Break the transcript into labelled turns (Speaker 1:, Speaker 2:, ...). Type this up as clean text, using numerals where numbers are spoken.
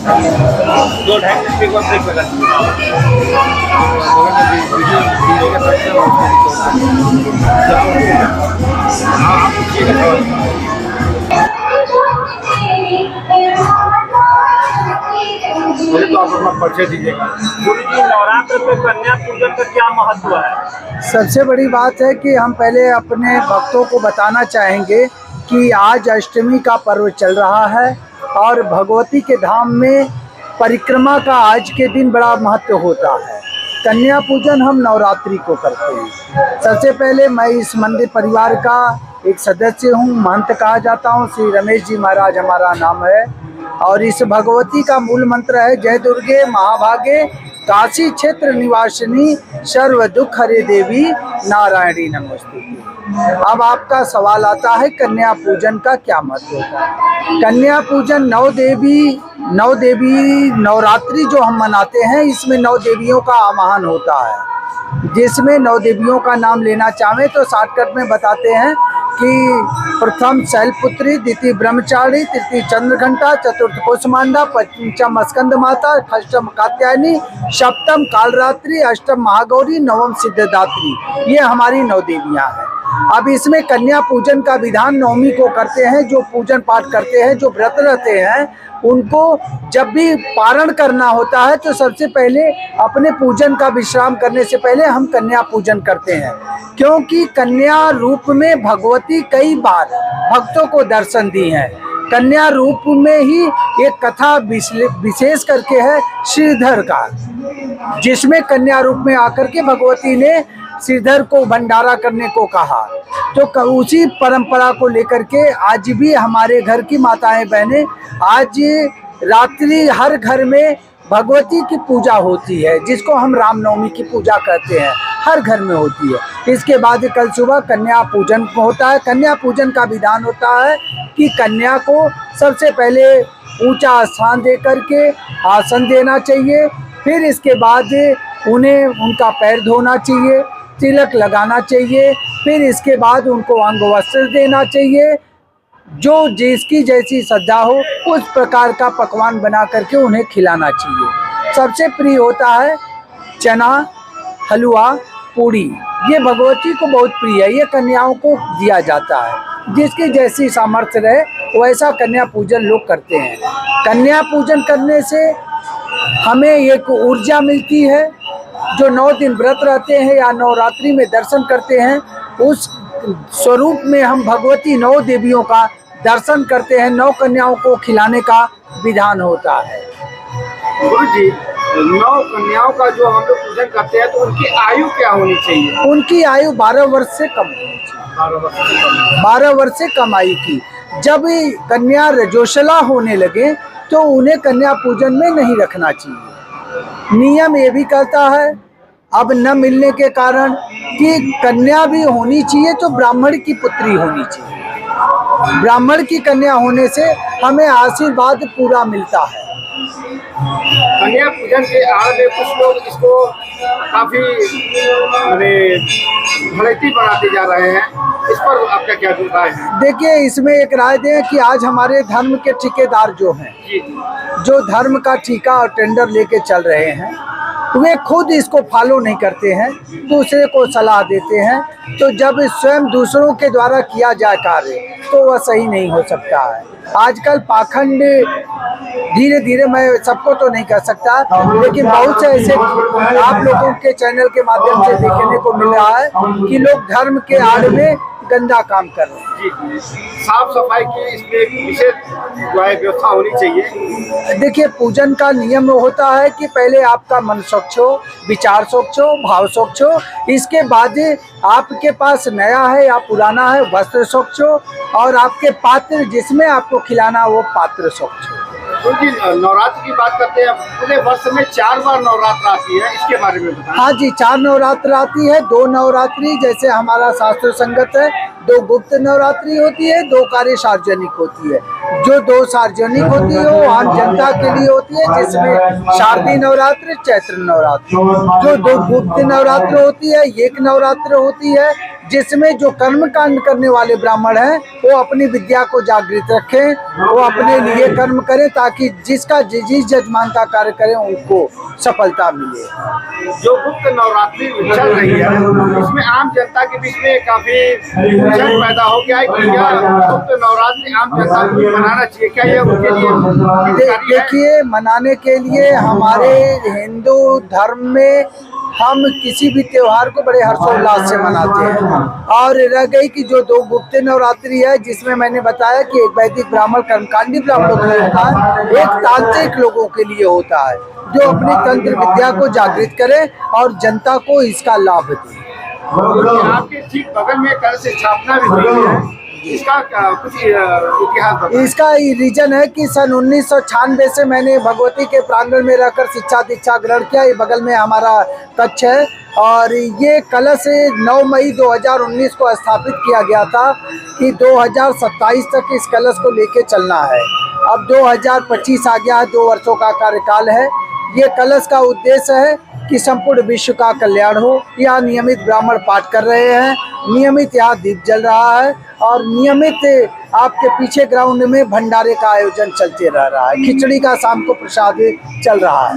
Speaker 1: दो ढाई मिनट के बाद ब्रेक लगा तो आप अपना परिचय दीजिएगा। गुरु जी, नवरात्र पे कन्या पूजन का क्या महत्व है?
Speaker 2: सबसे बड़ी बात है कि हम पहले अपने भक्तों को बताना चाहेंगे कि आज अष्टमी का पर्व चल रहा है और भगवती के धाम में परिक्रमा का आज के दिन बड़ा महत्व होता है। कन्या पूजन हम नवरात्रि को करते हैं। सबसे पहले मैं इस मंदिर परिवार का एक सदस्य हूँ, महंत कहा जाता हूँ। श्री रमेश जी महाराज हमारा नाम है और इस भगवती का मूल मंत्र है जय दुर्गे महाभागे काशी क्षेत्र निवासिनी सर्व दुख हरे देवी नारायणी नमोस्तुते। अब आपका सवाल आता है कन्या पूजन का क्या महत्व होता है। कन्या पूजन नौ देवी नवरात्रि जो हम मनाते हैं, इसमें 9 देवियों का आवाहन होता है, जिसमें 9 देवियों का नाम लेना चाहें तो शॉर्टकट में बताते हैं कि प्रथम शैलपुत्री, द्वितीय ब्रह्मचारी, तृतीय चंद्रघंटा, चतुर्थ कुसमांडा, पंचम स्कंद माता, षष्ठम कात्यायनी, सप्तम कालरात्रि, अष्टम महागौरी, नवम सिद्धदात्री। ये हमारी 9 देवियां हैं। अब इसमें कन्या पूजन का विधान नवमी को करते हैं। जो पूजन पाठ करते हैं, जो व्रत रहते हैं, उनको जब भी पारण करना होता है तो सबसे पहले अपने पूजन का विश्राम करने से पहले हम कन्या पूजन करते हैं, क्योंकि कन्या रूप में भगवती कई बार भक्तों को दर्शन दी है। कन्या रूप में ही एक कथा विशेष करके है श्रीधर का, जिसमें कन्या रूप में आकर के भगवती ने श्रीधर को भंडारा करने को कहा। तो उसी परंपरा को लेकर के आज भी हमारे घर की माताएं बहनें आज रात्रि हर घर में भगवती की पूजा होती है, जिसको हम रामनवमी की पूजा करते हैं, हर घर में होती है। इसके बाद कल सुबह कन्या पूजन होता है। कन्या पूजन का विधान होता है कि कन्या को सबसे पहले ऊंचा स्थान दे करके आसन देना चाहिए, फिर इसके बाद उन्हें उनका पैर धोना चाहिए, तिलक लगाना चाहिए, फिर इसके बाद उनको अंग वस्त्र देना चाहिए। जो जिसकी जैसी श्रद्धा हो उस प्रकार का पकवान बना करके उन्हें खिलाना चाहिए। सबसे प्रिय होता है चना, हलवा, पूड़ी। ये भगवती को बहुत प्रिय है, ये कन्याओं को दिया जाता है। जिसकी जैसी सामर्थ्य रहे वैसा कन्या पूजन लोग करते हैं। कन्या पूजन करने से हमें एक ऊर्जा मिलती है। जो 9 दिन व्रत रहते हैं या नवरात्रि में दर्शन करते हैं, उस स्वरूप में हम भगवती 9 देवियों का दर्शन करते हैं। 9 कन्याओं को खिलाने का विधान होता है।
Speaker 1: गुरु जी, 9 कन्याओं का जो हम लोग पूजन करते हैं तो उनकी आयु क्या होनी चाहिए?
Speaker 2: उनकी आयु 12 वर्ष से कम होनी चाहिए। 12 वर्ष से कम आयु की। जब कन्या रजोशला होने लगे तो उन्हें कन्या पूजन में नहीं रखना चाहिए। नियम ये भी कहता है, अब न मिलने के कारण, कि कन्या भी होनी चाहिए तो ब्राह्मण की पुत्री होनी चाहिए। ब्राह्मण की कन्या होने से हमें आशीर्वाद पूरा मिलता है।
Speaker 1: कन्या पूजन के आड़ में कुछ लोग इसको काफी भड़कती बनाते जा रहे हैं, इस पर आपका क्या राय है?
Speaker 2: देखिए, इसमें एक राय दें कि आज हमारे धर्म के ठेकेदार जो हैं, जो धर्म का ठेका और टेंडर लेके चल रहे हैं, वे खुद इसको फॉलो नहीं करते हैं, दूसरे को सलाह देते हैं। तो जब स्वयं दूसरों के द्वारा किया जाए कार्य तो वह सही नहीं हो सकता है। आजकल पाखंड धीरे धीरे, मैं सबको तो नहीं कह सकता, लेकिन बहुत से ऐसे आप लोगों के चैनल के माध्यम से देखने को मिल रहा है कि लोग धर्म के आड़ में गंदा काम कर रहे हैं।
Speaker 1: जी, साफ सफाई की इसमें विशेष व्यवस्था होनी चाहिए।
Speaker 2: देखिए, पूजन का नियम होता है कि पहले आपका मन स्वच्छ हो, विचार स्वच्छ हो, भाव स्वच्छ हो। इसके बाद आपके पास नया है या पुराना है, वस्त्र स्वच्छ हो, और आपके पात्र जिसमें आपको खिलाना वो पात्र स्वच्छ हो।
Speaker 1: क्योंकि नवरात्र की बात करते हैं, पूरे वर्ष में 4 बार नवरात्र आती है, इसके बारे में बताएं।
Speaker 2: हाँ जी, 4 नवरात्र आती है। 2 नवरात्रि जैसे हमारा शास्त्र संगत है, 2 गुप्त नवरात्रि होती है, 2 कार्य सार्वजनिक होती है। जो 2 सार्वजनिक होती है वो आम जनता के लिए होती है, जिसमें शारदीय नवरात्र, चैत्र नवरात्र। जो 2 गुप्त नवरात्र होती है, एक नवरात्र होती है जिसमें जो कर्म कांड करने वाले ब्राह्मण हैं वो अपनी विद्या को जागृत रखें, वो अपने लिए कर्म करें ताकि जिसका जिस जजमान का कार्य करें उनको सफलता मिले।
Speaker 1: जो गुप्त नवरात्रि चल रही है इसमें आम जनता के बीच में काफी उलझन पैदा हो गया है कि क्या गुप्त नवरात्रि आम जनता को भी मनाना चाहिए, क्या ये उनके लिए
Speaker 2: देखिए, मनाने के लिए हमारे हिंदू धर्म में हम किसी भी त्योहार को बड़े हर्षोल्लास से मनाते हैं। और रह गई कि जो दो गुप्त नवरात्रि है जिसमें मैंने बताया कि एक वैदिक ब्राह्मण कर्मकांडी ब्राह्मणों के लिए होता है, एक तांत्रिक लोगों के लिए होता है जो अपनी तंत्र विद्या को जागृत करे और जनता को इसका लाभ दे।
Speaker 1: आपके ठीक बगल में कलश स्थापना भी हुई है, इसका कुछ इतिहास बताइए।
Speaker 2: इसका रीजन है कि सन 1996 से मैंने भगवती के प्रांगण में रहकर शिक्षा दीक्षा ग्रहण किया। ये बगल में हमारा कक्ष है और ये कलश 9 मई 2019 को स्थापित किया गया था कि 2027 तक इस कलश को लेके चलना है। अब 2025 आ गया है, 2 वर्षों का कार्यकाल है। ये कलश का उद्देश्य है कि संपूर्ण विश्व का कल्याण हो। यहाँ नियमित ब्राह्मण पाठ कर रहे हैं, नियमित यहाँ दीप जल रहा है और नियमित आपके पीछे ग्राउंड में भंडारे का आयोजन चलते रह रहा है। खिचड़ी का शाम को प्रसाद चल रहा है।